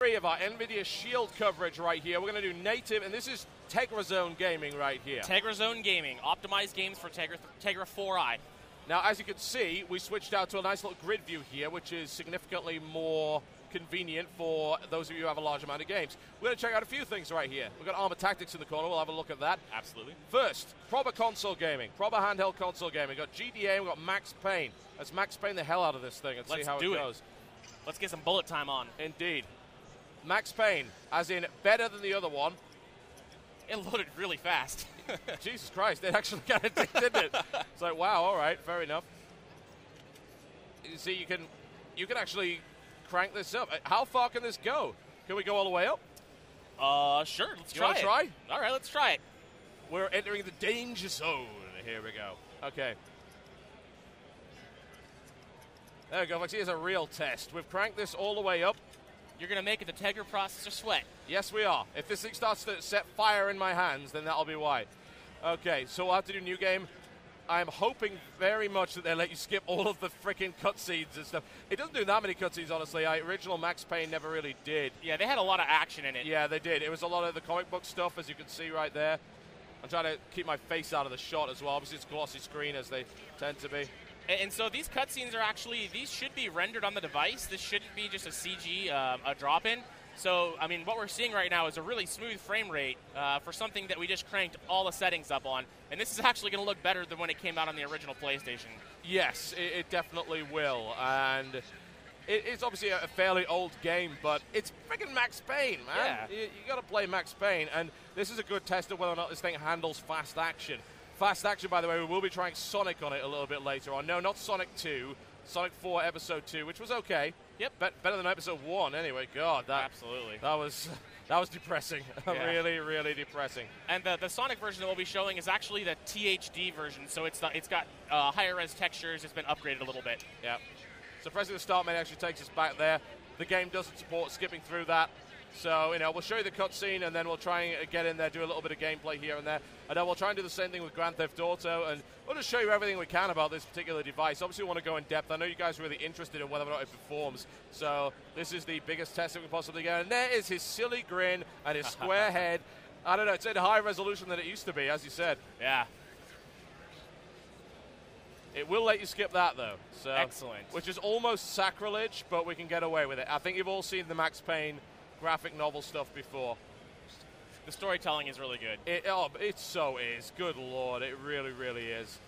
Of our Nvidia Shield coverage right here. We're going to do native, and this is Tegrazone Gaming right here. Tegrazone Gaming, optimized games for Tegra 4i. Now, as you can see, we switched out to a nice little grid view here, which is significantly more convenient for those of you who have a large amount of games. We're going to check out a few things right here. We've got Armor Tactics in the corner. We'll have a look at that. Absolutely. First, proper console gaming, proper handheld console gaming. We've got GDA, we've got Max Payne. Let's Max Payne the hell out of this thing and see how it goes. Let's get some bullet time on. Indeed. Max Payne, as in better than the other one. It loaded really fast. Jesus Christ, it actually kind of did, didn't it? It's like, wow, all right, fair enough. You see, you can actually crank this up. How far can this go? Can we go all the way up? Sure, let's you try want it. to try? All right, let's try it. We're entering the danger zone. Here we go. Okay. There we go, folks. Here's a real test. We've cranked this all the way up. You're going to make it the Tegra processor sweat. Yes, we are. If this thing starts to set fire in my hands, then that'll be why. Okay, so we'll have to do new game. I'm hoping very much that they let you skip all of the freaking cutscenes and stuff. It doesn't do that many cutscenes, honestly. Original Max Payne never really did. Yeah, they had a lot of action in it. Yeah, they did. It was a lot of the comic book stuff, as you can see right there. I'm trying to keep my face out of the shot as well. Obviously, it's glossy screen, as they tend to be. And so these cutscenes are actually, these should be rendered on the device. This shouldn't be just a CG, a drop-in. So, I mean, what we're seeing right now is a really smooth frame rate for something that we just cranked all the settings up on. And this is actually going to look better than when it came out on the original PlayStation. Yes, it definitely will. And it's obviously a fairly old game, but it's freaking Max Payne, man. Yeah. You got to play Max Payne. And this is a good test of whether or not this thing handles fast action. Fast action, by the way, we will be trying Sonic on it a little bit later on. No, not Sonic 2. Sonic 4 Episode 2, which was okay. Yep. Better than Episode 1, anyway. God, absolutely. That was depressing. Yeah. Really, really depressing. And the Sonic version that we'll be showing is actually the THD version, so it's got higher res textures. It's been upgraded a little bit. Yeah. So pressing the start menu actually takes us back there. The game doesn't support skipping through that. So, we'll show you the cutscene, and then we'll try and get in there, do a little bit of gameplay here and there. And then we'll try and do the same thing with Grand Theft Auto, and we'll just show you everything we can about this particular device. Obviously, we want to go in depth. I know you guys are really interested in whether or not it performs. So, this is the biggest test that we can possibly get. And there is his silly grin and his square head. I don't know, it's in higher resolution than it used to be, as you said. Yeah. It will let you skip that, though. So, excellent. Which is almost sacrilege, but we can get away with it. I think you've all seen the Max Payne graphic novel stuff before. The storytelling is really good. It so is. Good Lord, it really, really is.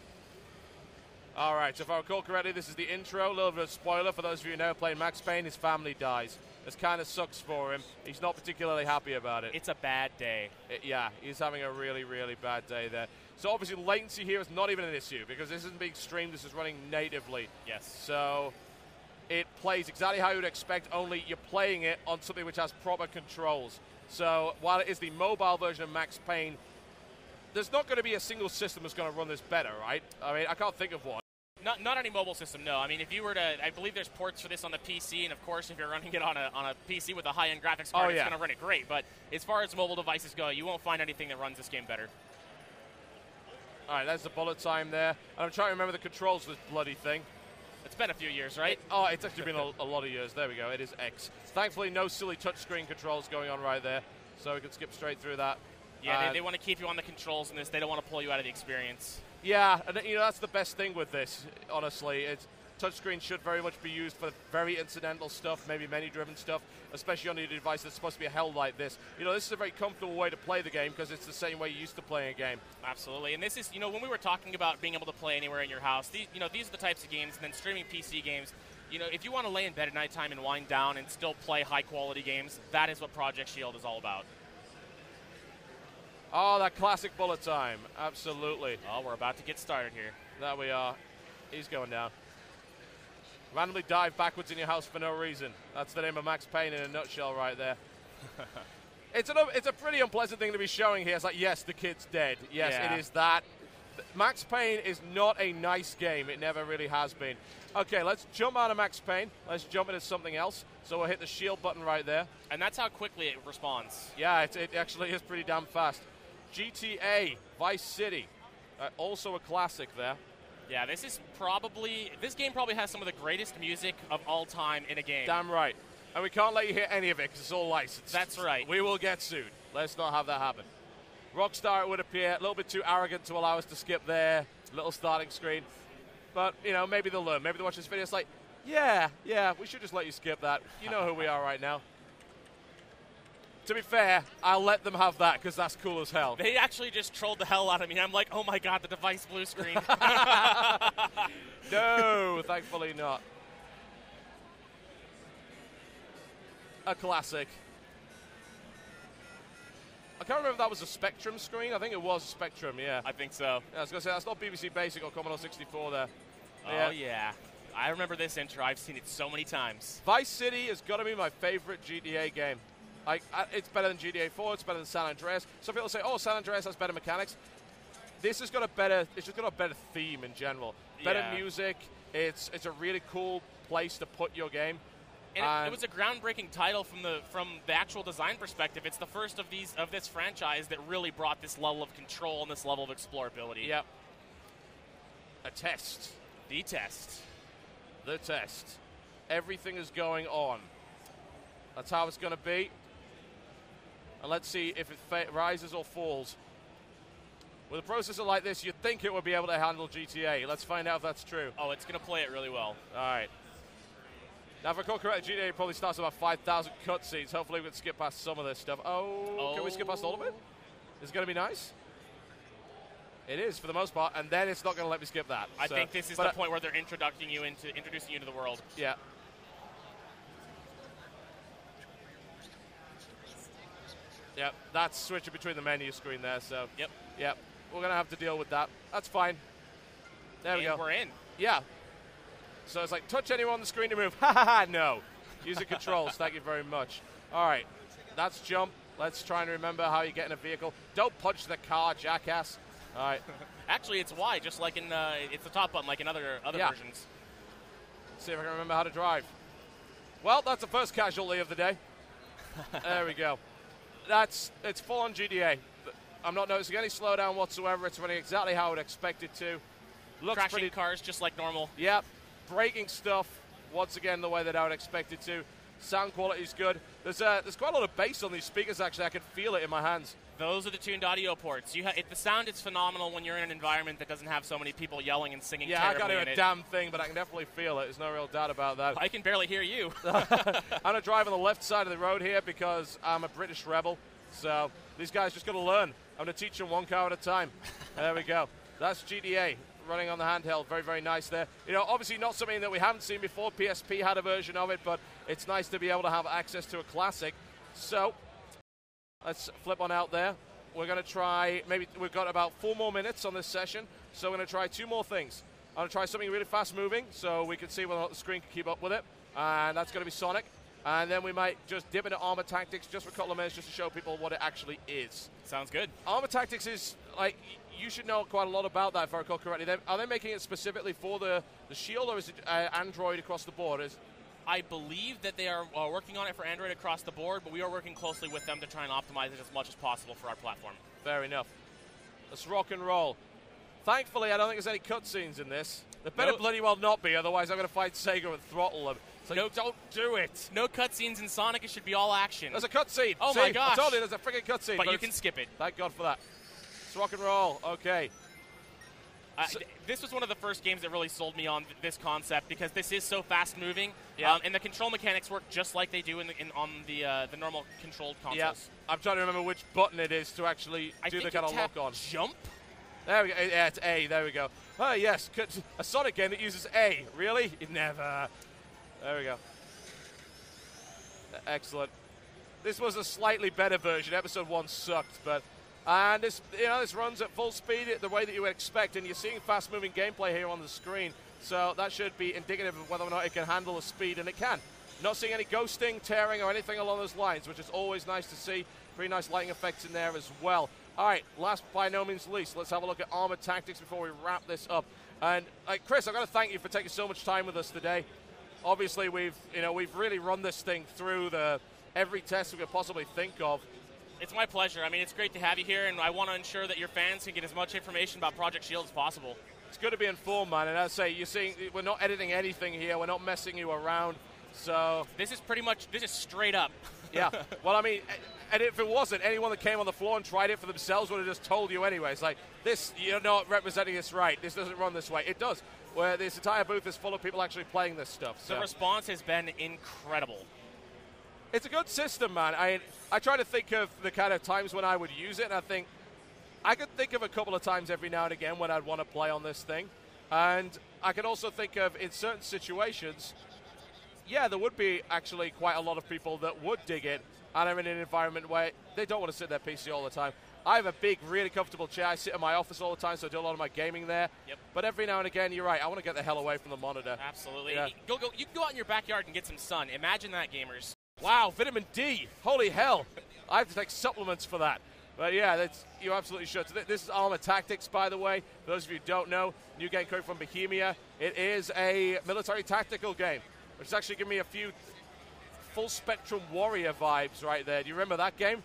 All right, so if I recall correctly, this is the intro. A little bit of spoiler for those of you who know playing Max Payne. His family dies. This kind of sucks for him. He's not particularly happy about it. It's a bad day. Yeah, he's having a really, really bad day there. So obviously latency here is not even an issue because this isn't being streamed. This is running natively. Yes. So it plays exactly how you would expect, only you're playing it on something which has proper controls. So while it is the mobile version of Max Payne, there's not going to be a single system that's going to run this better, right? I mean, I can't think of one. Not any mobile system, no. I mean, if you were to, I believe there's ports for this on the PC, and of course, if you're running it on a PC with a high-end graphics card, it's going to run it great. But as far as mobile devices go, you won't find anything that runs this game better. All right, there's the bullet time there. And I'm trying to remember the controls for this bloody thing. It's been a few years, right? It's actually been a lot of years. There we go. It is X. Thankfully, no silly touchscreen controls going on right there, so we can skip straight through that. Yeah, they want to keep you on the controls in this. They don't want to pull you out of the experience. Yeah, and that's the best thing with this, honestly. Touchscreen should very much be used for very incidental stuff, maybe menu-driven stuff, especially on a device that's supposed to be held like this. This is a very comfortable way to play the game because it's the same way you used to playing a game. Absolutely, and this is, when we were talking about being able to play anywhere in your house, these are the types of games, and then streaming PC games, if you want to lay in bed at nighttime and wind down and still play high-quality games, that is what Project Shield is all about. Oh, that classic bullet time. Absolutely. Oh, we're about to get started here. There we are. He's going down. Randomly dive backwards in your house for no reason. That's the name of Max Payne in a nutshell right there. It's a pretty unpleasant thing to be showing here. It's like, yes, the kid's dead. Yes, yeah. It is that. Max Payne is not a nice game. It never really has been. Okay, let's jump out of Max Payne. Let's jump into something else. So we'll hit the shield button right there. And that's how quickly it responds. Yeah, it actually is pretty damn fast. GTA, Vice City, also a classic there. Yeah, this game probably has some of the greatest music of all time in a game. Damn right. And we can't let you hear any of it because it's all licensed. That's right. We will get sued. Let's not have that happen. Rockstar, it would appear, a little bit too arrogant to allow us to skip their little starting screen. But, maybe they'll learn. Maybe they'll watch this video. It's like, yeah, we should just let you skip that. You know who we are right now. To be fair, I'll let them have that because that's cool as hell. They actually just trolled the hell out of me. I'm like, oh my god, the device blue screen. No, thankfully not. A classic. I can't remember if that was a Spectrum screen. I think it was a Spectrum, yeah. I think so. Yeah, I was going to say, that's not BBC Basic or Commodore 64 there. Oh, yeah. I remember this intro. I've seen it so many times. Vice City has got to be my favorite GTA game. It's better than GTA 4. It's better than San Andreas. Some people say, oh, San Andreas has better mechanics. This has got it's just got a better theme in general. Better music. It's a really cool place to put your game. And it was a groundbreaking title from the actual design perspective. It's the first of this franchise that really brought this level of control and this level of explorability. Yep. A test. The test. The test. Everything is going on. That's how it's going to be. And let's see if it rises or falls. With a processor like this, you'd think it would be able to handle GTA. Let's find out if that's true. Oh, it's going to play it really well. All right. Now, if I recall correctly, GTA probably starts about 5,000 cutscenes. Hopefully, we can skip past some of this stuff. Oh, can we skip past all of it? Is it going to be nice? It is, for the most part, and then it's not going to let me skip that. I think this is the point where they're introducing you into the world. Yeah. Yep, that's switching between the menu screen there, so. Yep. We're going to have to deal with that. That's fine. There we go. We're in. Yeah. So it's like, touch anyone on the screen to move. Ha ha ha, no. Use the controls, thank you very much. All right, that's jump. Let's try and remember how you get in a vehicle. Don't punch the car, jackass. All right. Actually, it's Y, just like in, it's the top button, like in other versions. Let's see if I can remember how to drive. Well, that's the first casualty of the day. There we go. It's full on GTA. I'm not noticing any slowdown whatsoever. It's running exactly how I would expect it to. Looks crashing pretty, cars just like normal. Yep. Breaking stuff once again the way that I would expect it to. Sound quality is good. There's quite a lot of bass on these speakers, actually. I can feel it in my hands. Those are the tuned audio ports. The sound is phenomenal when you're in an environment that doesn't have so many people yelling and singing terribly. Yeah, I can't hear a damn thing, but I can definitely feel it. There's no real doubt about that. I can barely hear you. I'm going to drive on the left side of the road here because I'm a British rebel. So these guys just got to learn. I'm going to teach them one car at a time. There we go. That's GTA running on the handheld. Very, very nice there. Obviously not something that we haven't seen before. PSP had a version of it, but it's nice to be able to have access to a classic. So let's flip on out there. We're going to try, maybe we've got about 4 more minutes on this session, so we're going to try 2 more things. I'm going to try something really fast moving so we can see whether or not the screen can keep up with it, and that's going to be Sonic. And then we might just dip into Armor Tactics just for a couple of minutes just to show people what it actually is. Sounds good. Armor Tactics is, you should know quite a lot about that if I recall correctly. Are they making it specifically for the Shield, or is it Android across the board? I believe that they are working on it for Android across the board, but we are working closely with them to try and optimize it as much as possible for our platform. Fair enough. Let's rock and roll. Thankfully, I don't think there's any cutscenes in this. There better bloody well not be, otherwise I'm going to fight Sega and throttle them. Don't do it. No cutscenes in Sonic. It should be all action. There's a cutscene. Oh, my gosh. I told you there's a freaking cutscene. But you can skip it. Thank God for that. Let's rock and roll. Okay. This was one of the first games that really sold me on this concept because this is so fast-moving, and the control mechanics work just like they do on the normal controlled consoles. Yeah. I'm trying to remember which button it is to actually do the kind of lock-on. Jump? There we go. Yeah, it's A. There we go. Oh, yes. A Sonic game that uses A. Really? Never. There we go. Excellent. This was a slightly better version. Episode 1 sucked, but and this runs at full speed the way that you would expect, and you're seeing fast-moving gameplay here on the screen. So that should be indicative of whether or not it can handle the speed, and it can. Not seeing any ghosting, tearing, or anything along those lines, which is always nice to see. Pretty nice lighting effects in there as well. All right, last by no means least, let's have a look at Armor Tactics before we wrap this up. And Chris, I've got to thank you for taking so much time with us today. Obviously, we've really run this thing through every test we could possibly think of. It's my pleasure. I mean, it's great to have you here, and I want to ensure that your fans can get as much information about Project Shield as possible. It's good to be informed, man. And as I say, you're seeing we're not editing anything here. We're not messing you around. So this is pretty much, this is straight up. Yeah. Well, I mean, and if it wasn't, anyone that came on the floor and tried it for themselves would have just told you anyway. It's like, this, you're not representing this right. This doesn't run this way. It does. Where this entire booth is full of people actually playing this stuff. So. The response has been incredible. It's a good system, man. I try to think of the kind of times when I would use it, and I think I could think of a couple of times every now and again when I'd want to play on this thing. And I could also think of, in certain situations, yeah, there would be actually quite a lot of people that would dig it and are in an environment where they don't want to sit at their PC all the time. I have a big, really comfortable chair. I sit in my office all the time, so I do a lot of my gaming there. Yep. But every now and again, you're right, I want to get the hell away from the monitor. Absolutely. Yeah. You can go out in your backyard and get some sun. Imagine that, gamers. Wow, vitamin D. Holy hell. I have to take supplements for that. But yeah, you absolutely should. So this is Armor Tactics, by the way. For those of you who don't know, new game code from Bohemia. It is a military tactical game, which is actually giving me a few full spectrum warrior vibes right there. Do you remember that game?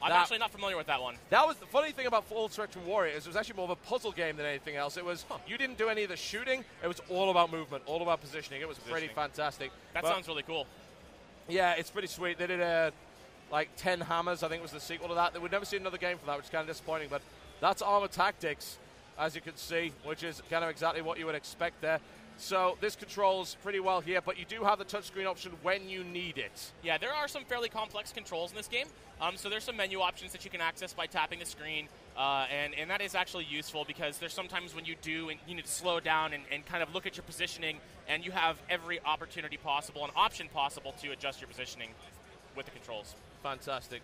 I'm actually not familiar with that one. That was the funny thing about Full Spectrum Warrior is it was actually more of a puzzle game than anything else. It was, you didn't do any of the shooting. It was all about movement, all about positioning. It was pretty fantastic. That sounds really cool. Yeah, it's pretty sweet. They did like 10 Hammers, I think was the sequel to that. We'd never seen another game for that, which is kind of disappointing. But that's Armor Tactics, as you can see, which is kind of exactly what you would expect there. So this controls pretty well here, but you do have the touchscreen option when you need it. Yeah, there are some fairly complex controls in this game. So there's some menu options that you can access by tapping the screen, and that is actually useful because there's sometimes when you do and you need to slow down and kind of look at your positioning, and you have every opportunity possible, an option possible to adjust your positioning with the controls. Fantastic.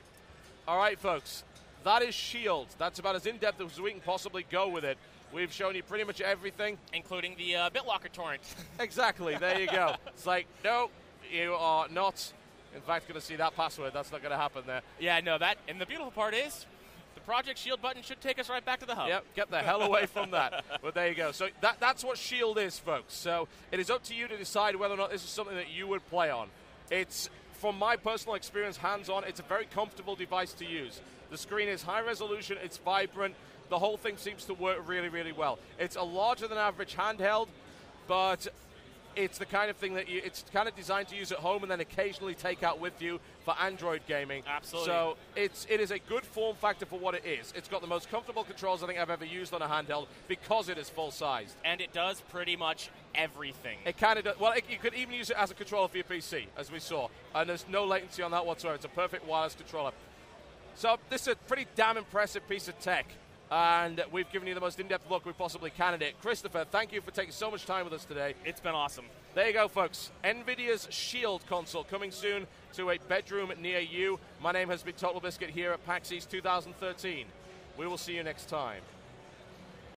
All right, folks, that is Shield. That's about as in-depth as we can possibly go with it. We've shown you pretty much everything. Including the BitLocker torrent. Exactly, there you go. It's like, no, you are not, in fact, going to see that password. That's not going to happen there. Yeah, no, and the beautiful part is, the Project Shield button should take us right back to the hub. Yep, get the hell away from that. But there you go. So that's what Shield is, folks. So it is up to you to decide whether or not this is something that you would play on. It's, from my personal experience, hands-on, it's a very comfortable device to use. The screen is high resolution, it's vibrant. The whole thing seems to work really, really well. It's a larger than average handheld, but it's the kind of thing that it's kind of designed to use at home and then occasionally take out with you for Android gaming. Absolutely. So it is a good form factor for what it is. It's got the most comfortable controls I think I've ever used on a handheld because it is full-sized. And it does pretty much everything. It kind of does. Well, you could even use it as a controller for your PC, as we saw. And there's no latency on that whatsoever. It's a perfect wireless controller. So this is a pretty damn impressive piece of tech. And we've given you the most in-depth look we possibly can at it. Christopher, thank you for taking so much time with us today. It's been awesome. There you go, folks. Nvidia's Shield console coming soon to a bedroom near you. My name has been Totalbiscuit here at PAX East 2013. We will see you next time.